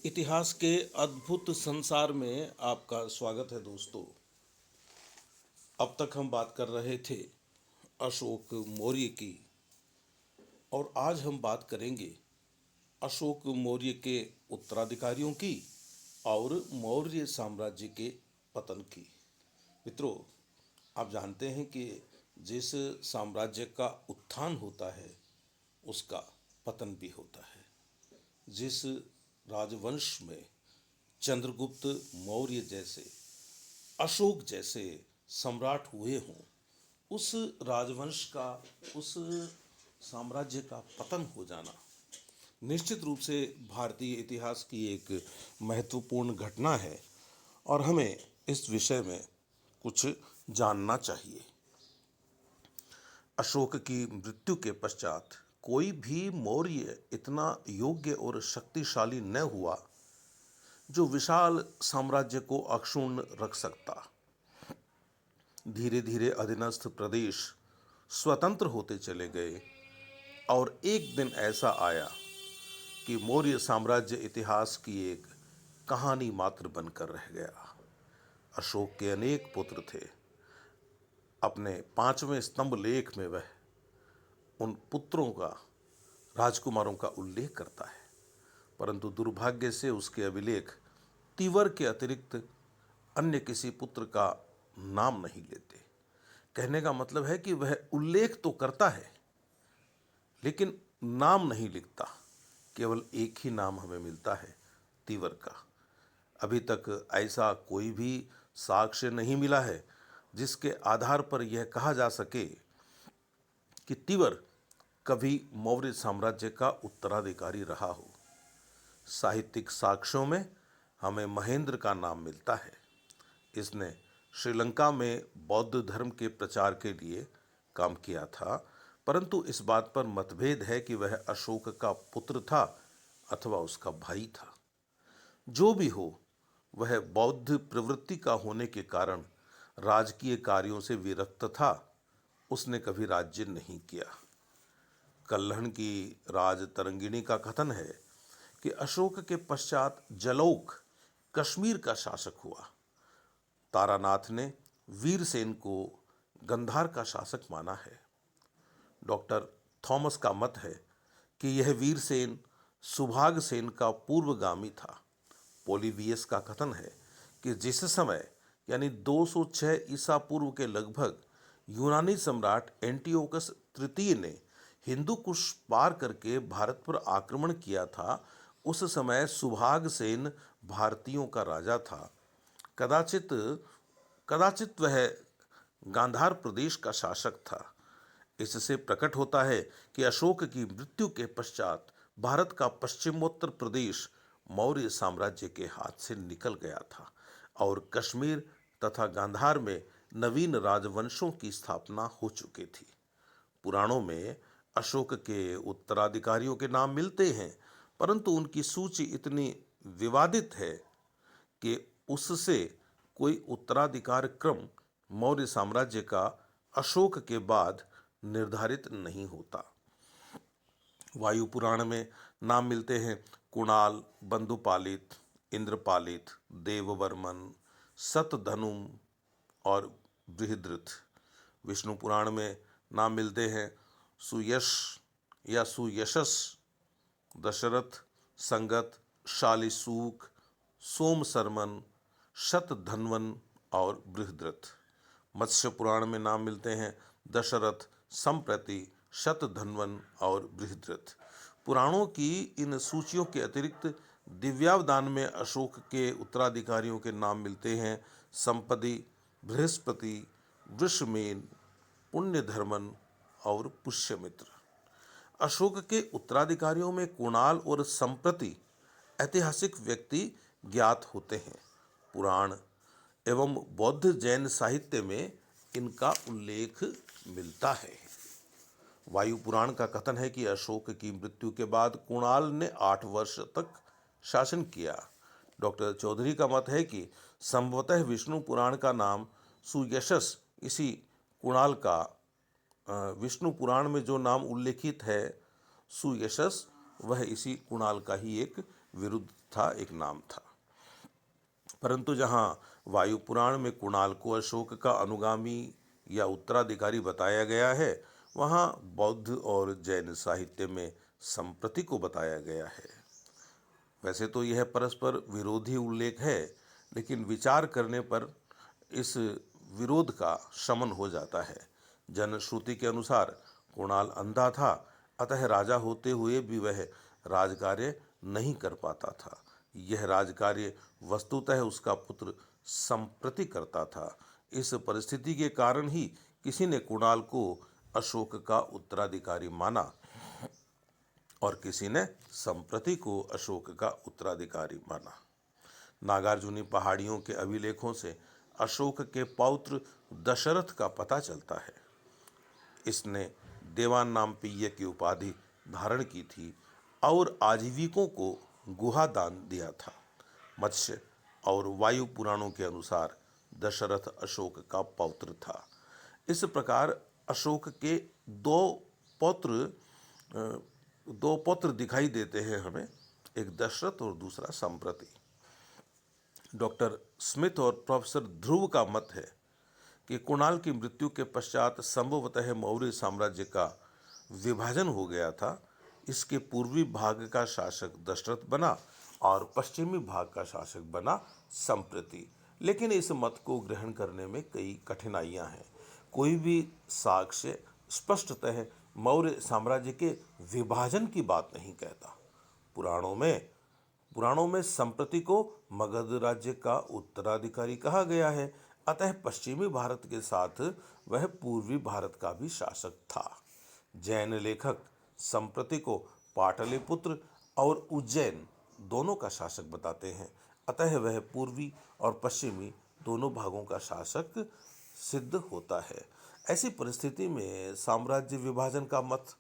इतिहास के अद्भुत संसार में आपका स्वागत है दोस्तों। अब तक हम बात कर रहे थे अशोक मौर्य की, और आज हम बात करेंगे अशोक मौर्य के उत्तराधिकारियों की और मौर्य साम्राज्य के पतन की। मित्रों, आप जानते हैं कि जिस साम्राज्य का उत्थान होता है उसका पतन भी होता है। जिस राजवंश में चंद्रगुप्त मौर्य जैसे, अशोक जैसे सम्राट हुए हों, उस राजवंश का, उस साम्राज्य का पतन हो जाना निश्चित रूप से भारतीय इतिहास की एक महत्वपूर्ण घटना है और हमें इस विषय में कुछ जानना चाहिए। अशोक की मृत्यु के पश्चात कोई भी मौर्य इतना योग्य और शक्तिशाली न हुआ जो विशाल साम्राज्य को अक्षुण्ण रख सकता। धीरे धीरे अधीनस्थ प्रदेश स्वतंत्र होते चले गए और एक दिन ऐसा आया कि मौर्य साम्राज्य इतिहास की एक कहानी मात्र बनकर रह गया। अशोक के अनेक पुत्र थे। अपने 5वें स्तंभ लेख में वह उन पुत्रों का, राजकुमारों का उल्लेख करता है, परंतु दुर्भाग्य से उसके अभिलेख तिवर के अतिरिक्त अन्य किसी पुत्र का नाम नहीं लेते। कहने का मतलब है कि वह उल्लेख तो करता है लेकिन नाम नहीं लिखता। केवल एक ही नाम हमें मिलता है, तिवर का। अभी तक ऐसा कोई भी साक्ष्य नहीं मिला है जिसके आधार पर यह कहा जा सके कि तिवर कभी मौर्य साम्राज्य का उत्तराधिकारी रहा हो। साहित्यिक साक्ष्यों में हमें महेंद्र का नाम मिलता है। इसने श्रीलंका में बौद्ध धर्म के प्रचार के लिए काम किया था, परंतु इस बात पर मतभेद है कि वह अशोक का पुत्र था अथवा उसका भाई था। जो भी हो, वह बौद्ध प्रवृत्ति का होने के कारण राजकीय कार्यों से विरक्त था। उसने कभी राज्य नहीं किया। कल्हण की राज तरंगिणी का कथन है कि अशोक के पश्चात जलौक कश्मीर का शासक हुआ। तारानाथ ने वीरसेन को गंधार का शासक माना है। डॉक्टर थॉमस का मत है कि यह वीरसेन सुभागसेन का पूर्वगामी था। पोलिबियस का कथन है कि जिस समय यानी 206 ईसा पूर्व के लगभग यूनानी सम्राट एंटियोकस तृतीय ने हिंदू कुश पार करके भारत पर आक्रमण किया था, उस समय सुभागसेन भारतीयों का राजा था। कदाचित कदाचित वह गांधार प्रदेश का शासक था। इससे प्रकट होता है कि अशोक की मृत्यु के पश्चात भारत का पश्चिमोत्तर प्रदेश मौर्य साम्राज्य के हाथ से निकल गया था और कश्मीर तथा गांधार में नवीन राजवंशों की स्थापना हो चुकी थी। पुराणों में अशोक के उत्तराधिकारियों के नाम मिलते हैं, परंतु उनकी सूची इतनी विवादित है कि उससे कोई उत्तराधिकार क्रम मौर्य साम्राज्य का अशोक के बाद निर्धारित नहीं होता। वायु पुराण में नाम मिलते हैं कुणाल, बंधुपालित, इंद्रपालित, देववर्मन, सतधनुम और बृहद्रथ। विष्णु पुराण में नाम मिलते हैं सुयश या सुयशस, दशरथ, संगत, शालिसूक, सोमसरमन, शतधन्वन और बृहद्रथ। मत्स्य पुराण में नाम मिलते हैं दशरथ, संप्रति, शतधन्वन और बृहद्रथ। पुराणों की इन सूचियों के अतिरिक्त दिव्यावदान में अशोक के उत्तराधिकारियों के नाम मिलते हैं संपदि, बृहस्पति, वृषमेन, पुण्यधर्मन और पुष्यमित्र। अशोक के उत्तराधिकारियों में कुणाल और संप्रति ऐतिहासिक व्यक्ति ज्ञात होते हैं। पुराण एवं बौद्ध जैन साहित्य में इनका उल्लेख मिलता है। वायु पुराण का कथन है कि अशोक की मृत्यु के बाद कुणाल ने 8 वर्ष तक शासन किया। डॉक्टर चौधरी का मत है कि संभवतः विष्णु पुराण का नाम सुयशस इसी कुणाल का, विष्णु पुराण में जो नाम उल्लेखित है सुयशस, वह इसी कुणाल का ही एक विरुद्ध था, एक नाम था। परंतु जहाँ वायु पुराण में कुणाल को अशोक का अनुगामी या उत्तराधिकारी बताया गया है, वहाँ बौद्ध और जैन साहित्य में संप्रति को बताया गया है। वैसे तो यह परस्पर विरोधी उल्लेख है, लेकिन विचार करने पर इस विरोध का शमन हो जाता है। जनश्रुति के अनुसार कुणाल अंधा था, अतः राजा होते हुए भी वह राजकार्य नहीं कर पाता था। यह राजकार्य वस्तुतः उसका पुत्र संप्रति करता था। इस परिस्थिति के कारण ही किसी ने कुणाल को अशोक का उत्तराधिकारी माना और किसी ने संप्रति को अशोक का उत्तराधिकारी माना। नागार्जुनी पहाड़ियों के अभिलेखों से अशोक के पौत्र दशरथ का पता चलता है। इसने देवान नाम पेय की उपाधि धारण की थी और आजीविकों को गुहा दान दिया था। मत्स्य और वायु पुराणों के अनुसार दशरथ अशोक का पौत्र था। इस प्रकार अशोक के पौत्र दो पौत्र दिखाई देते हैं हमें, एक दशरथ और दूसरा संप्रति। डॉक्टर स्मिथ और प्रोफेसर ध्रुव का मत है कि कुणाल की मृत्यु के पश्चात संभवतः मौर्य साम्राज्य का विभाजन हो गया था। इसके पूर्वी भाग का शासक दशरथ बना और पश्चिमी भाग का शासक बना संप्रति। लेकिन इस मत को ग्रहण करने में कई कठिनाइयां हैं। कोई भी साक्ष्य स्पष्टतः मौर्य साम्राज्य के विभाजन की बात नहीं कहता। पुराणों में संप्रति को मगध राज्य का उत्तराधिकारी कहा गया है, अतः पश्चिमी भारत के साथ वह पूर्वी भारत का भी शासक था। जैन लेखक संप्रति को पाटलिपुत्र और उज्जैन दोनों का शासक बताते हैं, अतः वह पूर्वी और पश्चिमी दोनों भागों का शासक सिद्ध होता है। ऐसी परिस्थिति में साम्राज्य विभाजन का मत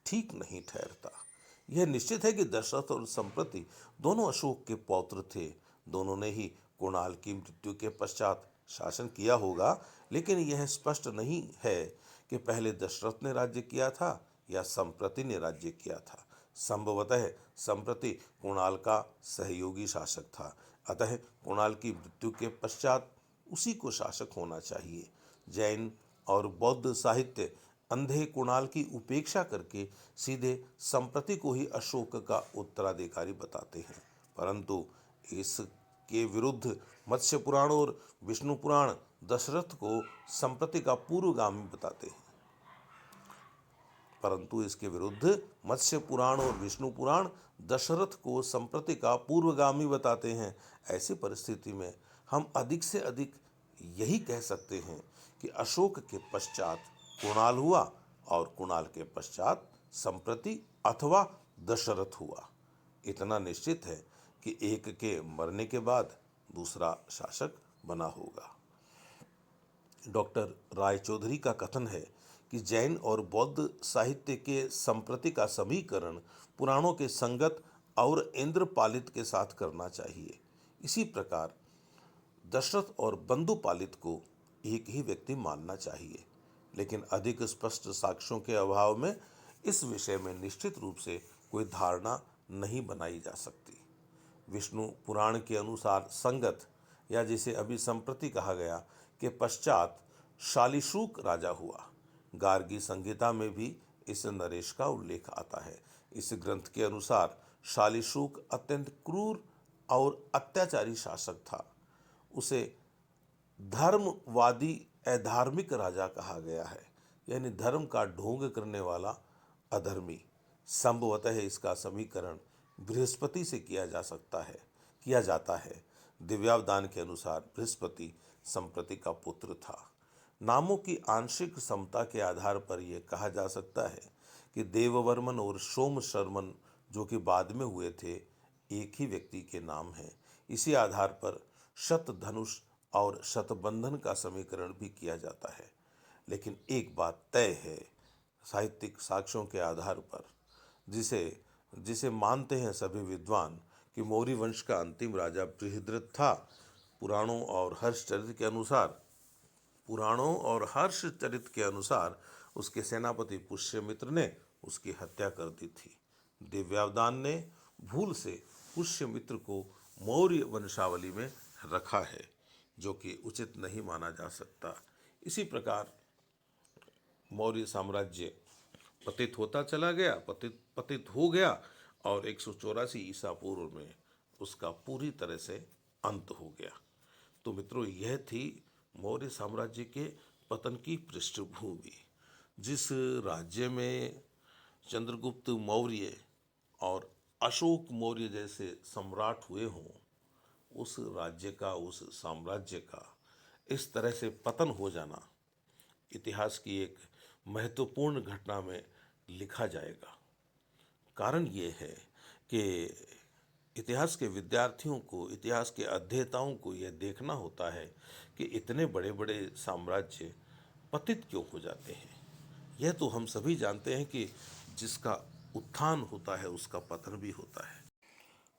ठीक नहीं ठहरता। यह निश्चित है कि दशरथ और संप्रति दोनों अशोक के पौत्र थे। दोनों ने ही कुणाल की मृत्यु के पश्चात शासन किया होगा, लेकिन यह स्पष्ट नहीं है कि पहले दशरथ ने राज्य किया था या संप्रति ने राज्य किया था। संभवतः संप्रति कुणाल का सहयोगी शासक था, अतः कुणाल की मृत्यु के पश्चात उसी को शासक होना चाहिए। जैन और बौद्ध साहित्य अंधे कुणाल की उपेक्षा करके सीधे संप्रति को ही अशोक का उत्तराधिकारी बताते हैं, परंतु इसके विरुद्ध मत्स्य पुराण और विष्णु पुराण दशरथ को संप्रति का पूर्वगामी बताते हैं। परंतु इसके विरुद्ध मत्स्य पुराण और विष्णु पुराण दशरथ को संप्रति का पूर्वगामी बताते हैं। ऐसी परिस्थिति में हम अधिक से अधिक यही कह सकते हैं कि अशोक के पश्चात कुणाल हुआ और कुणाल के पश्चात संप्रति अथवा दशरथ हुआ। इतना निश्चित है कि एक के मरने के बाद दूसरा शासक बना होगा। डॉक्टर राय चौधरी का कथन है कि जैन और बौद्ध साहित्य के संप्रति का समीकरण पुराणों के संगत और इंद्रपालित के साथ करना चाहिए। इसी प्रकार दशरथ और बंधुपालित को एक ही व्यक्ति मानना चाहिए, लेकिन अधिक स्पष्ट साक्ष्यों के अभाव में इस विषय में निश्चित रूप से कोई धारणा नहीं बनाई जा सकती। विष्णु पुराण के अनुसार संगत या जिसे अभी संप्रति कहा गया के पश्चात शालीशुक राजा हुआ। गार्गी संहिता में भी इस नरेश का उल्लेख आता है। इस ग्रंथ के अनुसार शालीशुक अत्यंत क्रूर और अत्याचारी शासक था। उसे धर्मवादी अधार्मिक राजा कहा गया है, यानी धर्म का ढोंग करने वाला अधर्मी। संभवतः इसका समीकरण बृहस्पति से किया जाता है। दिव्यावदान के अनुसार बृहस्पति संप्रति का पुत्र था। नामों की आंशिक समता के आधार पर यह कहा जा सकता है कि देववर्मन और सोम शर्मन जो कि बाद में हुए थे, एक ही व्यक्ति के नाम हैं। इसी आधार पर शतधनुष और शतबंधन का समीकरण भी किया जाता है। लेकिन एक बात तय है साहित्यिक साक्ष्यों के आधार पर, जिसे मानते हैं सभी विद्वान, कि मौर्य वंश का अंतिम राजा बृहद्रथ था। पुराणों और हर्षचरित के अनुसार उसके सेनापति पुष्यमित्र ने उसकी हत्या कर दी थी। दिव्यावदान ने भूल से पुष्यमित्र को मौर्य वंशावली में रखा है, जो कि उचित नहीं माना जा सकता। इसी प्रकार मौर्य साम्राज्य पतित होता चला गया, पतित पतित हो गया, और 184 ईसा पूर्व में उसका पूरी तरह से अंत हो गया। तो मित्रों, यह थी मौर्य साम्राज्य के पतन की पृष्ठभूमि। जिस राज्य में चंद्रगुप्त मौर्य और अशोक मौर्य जैसे सम्राट हुए हों, उस राज्य का, उस साम्राज्य का इस तरह से पतन हो जाना इतिहास की एक महत्वपूर्ण घटना में लिखा जाएगा। कारण ये है कि इतिहास के विद्यार्थियों को, इतिहास के अध्येताओं को यह देखना होता है कि इतने बड़े बड़े साम्राज्य पतित क्यों हो जाते हैं। यह तो हम सभी जानते हैं कि जिसका उत्थान होता है उसका पतन भी होता है।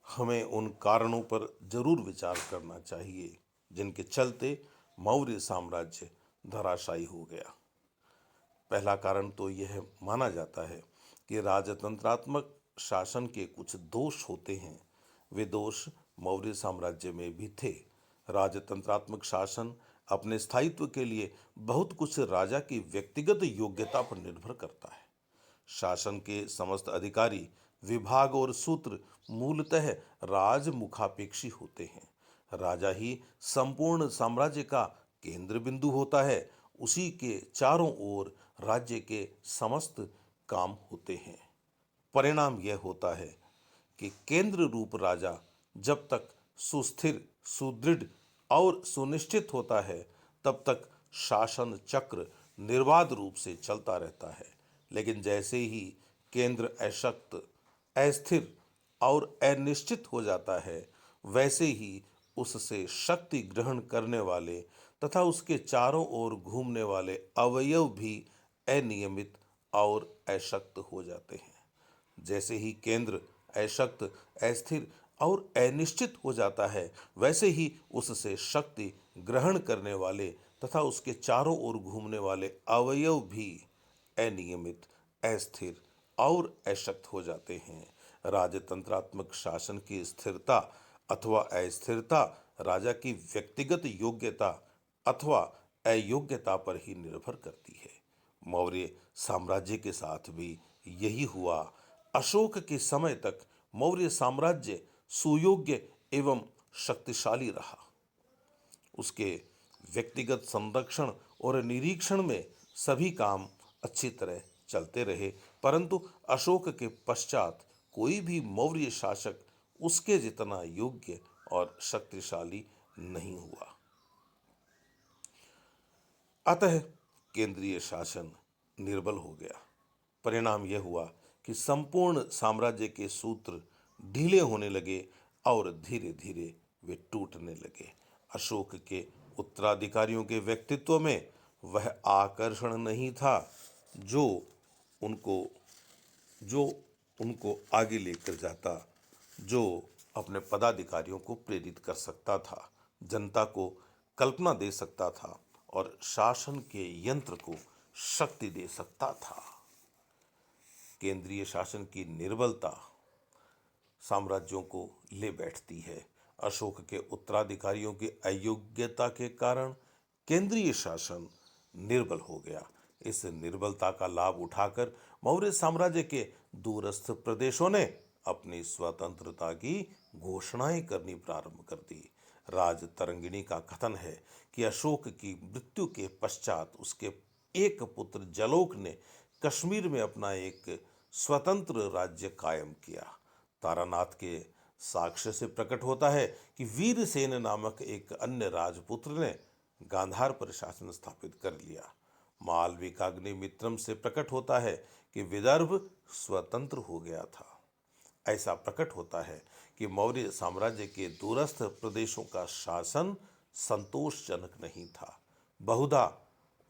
हमें उन कारणों पर जरूर विचार करना चाहिए जिनके चलते मौर्य साम्राज्य धराशायी हो गया। पहला कारण तो यह माना जाता है कि राजतंत्रात्मक शासन के कुछ दोष होते हैं। वे दोष मौर्य साम्राज्य में भी थे। राजतंत्रात्मक शासन अपने स्थायित्व के लिए बहुत कुछ राजा की व्यक्तिगत योग्यता पर निर्भर करता है। शासन के समस्त अधिकारी, विभाग और सूत्र मूलतः राजमुखापेक्षी होते हैं। राजा ही संपूर्ण साम्राज्य का केंद्र बिंदु होता है। उसी के चारों ओर राज्य के समस्त काम होते हैं। परिणाम यह होता है कि केंद्र रूप राजा जब तक सुस्थिर, सुदृढ़ और सुनिश्चित होता है, तब तक शासन चक्र निर्बाध रूप से चलता रहता है। लेकिन जैसे ही केंद्र अशक्त, अस्थिर और अनिश्चित हो जाता है, वैसे ही उससे शक्ति ग्रहण करने वाले तथा उसके चारों ओर घूमने वाले अवयव भी अनियमित और अशक्त हो जाते हैं। जैसे ही केंद्र अशक्त, अस्थिर और अनिश्चित हो जाता है, वैसे ही उससे शक्ति ग्रहण करने वाले तथा उसके चारों ओर घूमने वाले अवयव भी अनियमित, अस्थिर और अशक्त हो जाते हैं। राजतंत्रात्मक शासन की स्थिरता अथवा अस्थिरता राजा की व्यक्तिगत योग्यता अथवा अयोग्यता पर ही निर्भर करती है। मौर्य साम्राज्य के साथ भी यही हुआ। अशोक के समय तक मौर्य साम्राज्य सुयोग्य एवं शक्तिशाली रहा। उसके व्यक्तिगत संरक्षण और निरीक्षण में सभी काम अच्छी तरह चलते रहे, परंतु अशोक के पश्चात कोई भी मौर्य शासक उसके जितना योग्य और शक्तिशाली नहीं हुआ। अतः केंद्रीय शासन निर्बल हो गया। परिणाम यह हुआ कि संपूर्ण साम्राज्य के सूत्र ढीले होने लगे और धीरे धीरे वे टूटने लगे। अशोक के उत्तराधिकारियों के व्यक्तित्व में वह आकर्षण नहीं था जो उनको आगे लेकर जाता, जो अपने पदाधिकारियों को प्रेरित कर सकता था, जनता को कल्पना दे सकता था और शासन के यंत्र को शक्ति दे सकता था। केंद्रीय शासन की निर्बलता साम्राज्यों को ले बैठती है। अशोक के उत्तराधिकारियों की अयोग्यता के कारण केंद्रीय शासन निर्बल हो गया। इस निर्बलता का लाभ उठाकर मौर्य साम्राज्य के दूरस्थ प्रदेशों ने अपनी स्वतंत्रता की घोषणाएं करनी प्रारंभ कर दी। राजतरंगिणी का कथन है कि अशोक की मृत्यु के पश्चात उसके एक पुत्र जलोक ने कश्मीर में अपना एक स्वतंत्र राज्य कायम किया। तारानाथ के साक्ष्य से प्रकट होता है कि वीरसेन नामक एक अन्य राजपुत्र ने गांधार पर शासन स्थापित कर लिया। मालविकाग्निमित्रम से प्रकट होता है कि विदर्भ स्वतंत्र हो गया था। ऐसा प्रकट होता है कि मौर्य साम्राज्य के दूरस्थ प्रदेशों का शासन संतोषजनक नहीं था। बहुधा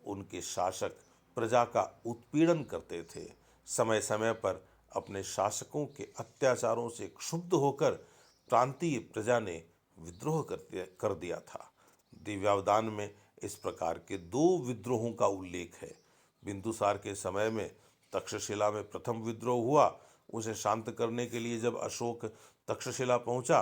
उनके शासक प्रजा का उत्पीड़न करते थे। समय समय पर अपने शासकों के अत्याचारों से क्षुब्ध होकर प्रांतीय प्रजा ने विद्रोह कर दिया था। दिव्यावदान में इस प्रकार के 2 विद्रोहों का उल्लेख है। बिंदुसार के समय में तक्षशिला में प्रथम विद्रोह हुआ। उसे शांत करने के लिए जब अशोक तक्षशिला पहुंचा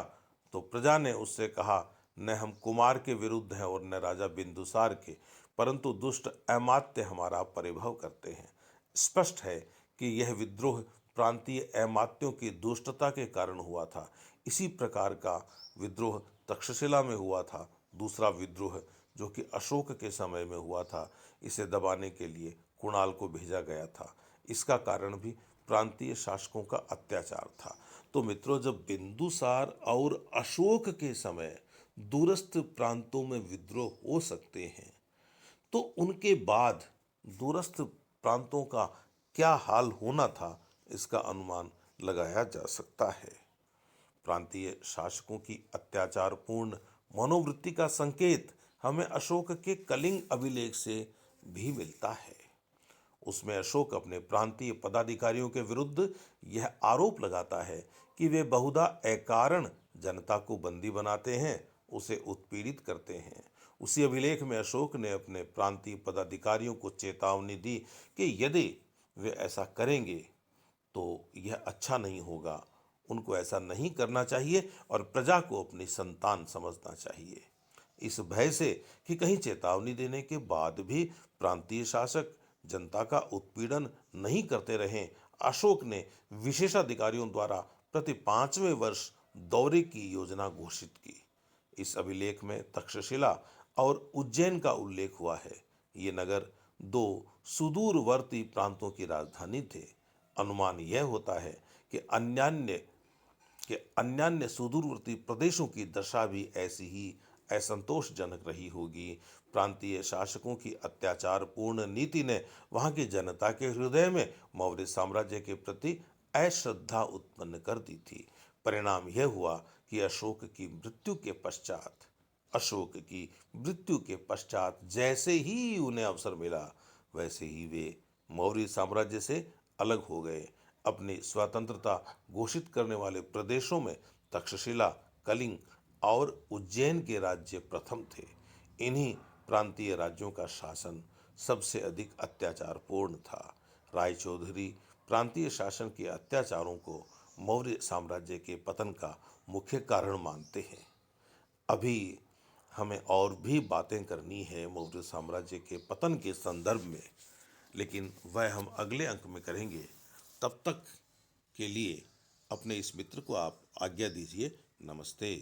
तो प्रजा ने उससे कहा, न हम कुमार के विरुद्ध हैं और न राजा बिंदुसार के, परंतु दुष्ट अमात्य हमारा परिभव करते हैं। स्पष्ट है कि यह विद्रोह प्रांतीय अमात्यों की दुष्टता के कारण हुआ था। इसी प्रकार का विद्रोह तक्षशिला में हुआ था। दूसरा विद्रोह जो कि अशोक के समय में हुआ था, इसे दबाने के लिए कुणाल को भेजा गया था। इसका कारण भी प्रांतीय शासकों का अत्याचार था। तो मित्रों, जब बिंदुसार और अशोक के समय दूरस्थ प्रांतों में विद्रोह हो सकते हैं, तो उनके बाद दूरस्थ प्रांतों का क्या हाल होना था, इसका अनुमान लगाया जा सकता है। प्रांतीय शासकों की अत्याचारपूर्ण मनोवृत्ति का संकेत हमें अशोक के कलिंग अभिलेख से भी मिलता है। उसमें अशोक अपने प्रांतीय पदाधिकारियों के विरुद्ध यह आरोप लगाता है कि वे बहुधा अकारण जनता को बंदी बनाते हैं, उसे उत्पीड़ित करते हैं। उसी अभिलेख में अशोक ने अपने प्रांतीय पदाधिकारियों को चेतावनी दी कि यदि वे ऐसा करेंगे तो यह अच्छा नहीं होगा, उनको ऐसा नहीं करना चाहिए और प्रजा को अपनी संतान समझना चाहिए। इस भय से कि कहीं चेतावनी देने के बाद भी प्रांतीय शासक जनता का उत्पीड़न नहीं करते रहें, अशोक ने विशेषाधिकारियों द्वारा प्रति 5वें वर्ष दौरे की योजना घोषित की। इस अभिलेख में तक्षशिला और उज्जैन का उल्लेख हुआ है। ये नगर दो सुदूरवर्ती प्रांतों की राजधानी थे। अनुमान यह होता है कि अन्यान्य सुदूरवर्ती प्रदेशों की दशा भी ऐसी ही असंतोषजनक रही होगी। प्रांतीय शासकों की अत्याचारपूर्ण नीति ने वहां की जनता के हृदय में मौर्य साम्राज्य के प्रति अश्रद्धा उत्पन्न कर दी थी। परिणाम यह हुआ कि अशोक की मृत्यु के पश्चात जैसे ही उन्हें अवसर मिला, वैसे ही वे मौर्य साम्राज्य से अलग हो गए। अपनी स्वतंत्रता घोषित करने वाले प्रदेशों में तक्षशिला, कलिंग और उज्जैन के राज्य प्रथम थे। इन्हीं प्रांतीय राज्यों का शासन सबसे अधिक अत्याचारपूर्ण था। रायचौधरी प्रांतीय शासन के अत्याचारों को मौर्य साम्राज्य के पतन का मुख्य कारण मानते हैं। अभी हमें और भी बातें करनी है मौर्य साम्राज्य के पतन के संदर्भ में, लेकिन वह हम अगले अंक में करेंगे। तब तक के लिए अपने इस मित्र को आप आज्ञा दीजिए। नमस्ते।